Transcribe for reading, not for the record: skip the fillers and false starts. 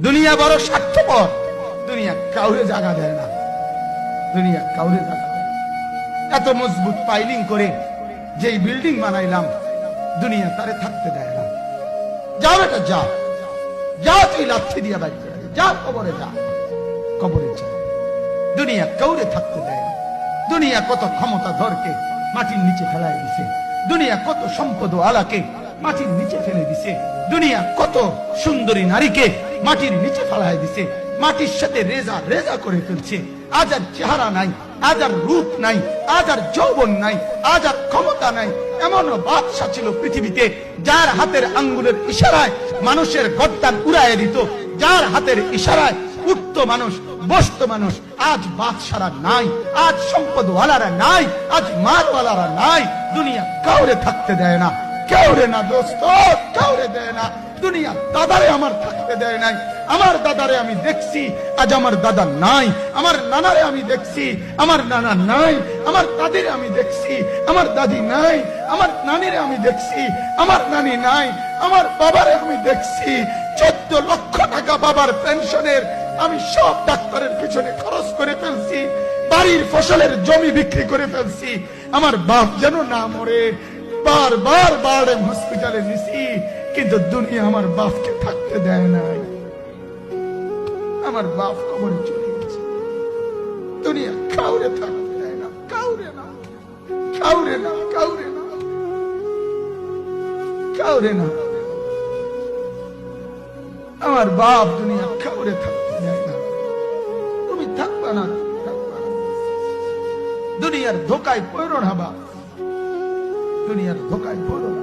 দুনিয়া বড় স্বার্থপর, দুনিয়া কাউরে জায়গা দেয় না, দুনিয়া কাউরে জায়গা দেয় না। এত মজবুত পাইলিং করে যেই বিল্ডিং বানাইলাম, দুনিয়া তারে থাকতে দেয় না। যাও এটা যা, যা তুই লাথি দিয়া বাইক করে যা, কবরে যা, কবরে যা। দুনিয়া কাউরে থাকতে দেয় না। দুনিয়া কত ক্ষমতা ধরকে মাটির নিচে ফেলাই দিছে, দুনিয়া কত সম্পদ আলাকে মাটির নিচে ফেলে দিছে, দুনিয়া কত সুন্দরী নারীকে মাটির নিচে ফেলাই দিছে, মাটির সাথে রেজা রেজা করে ফেলছে। আজ আর চেহারা নাই, আজ আর রূপ নাই, আজ আর যৌবন নাই, আজ আর ক্ষমতা নাই। এমন বাদশা ছিল পৃথিবীতে যার হাতের আঙ্গুলের ইশারায় মানুষের গর্দান উড়াইয়া দিত, যার হাতের ইশারায় উঠত মানুষ, বসত মানুষ। আজ বাদশারা নাই, আজ সম্পদওয়ালারা নাই, আজ মালওয়ালারা নাই। দুনিয়া কাউরে থাকতে দেয় না, কাউরে না দোস্ত, কাউরে দেয় না। দুনিয়া দাদারে আমার থাকতে দেয় নাই। আমার দাদারে আমি দেখছি, আজ আমার দাদা নাই। আমার নানারে আমি দেখছি, আমার নানা নাই। আমার দাদিরে আমি দেখছি, আমার দাদি নাই। আমার নানিরে আমি দেখছি, আমার নানি নাই। আমার বাবারে আমি দেখছি, 14 লক্ষ টাকা বাবার পেনশনের আমি সব ডাক্তারের পিছনে খরচ করে ফেলছি, বাড়ির ফসলের জমি বিক্রি করে ফেলছি। আমার বাপ যেন না মরে বারবার বারে হসপিটালে নিছি, কিন্তু দুনিয়া আমার বাপকে থাকতে দেয় নাই। আমার বাপ কবরে চলে গেছে। দুনিয়া কাউরে থাকতে দেয় না, কাউরে না, কাউরে না, কাউরে না, কাউরে না। আমার বাপ দুনিয়া কাউরে থাকতে দেয় না। তুমি থাকবা না, থাকবা না। দুনিয়ার ধোকায় পড়ো না বাপ, দুনিয়ার ধোকায় পড়ো না।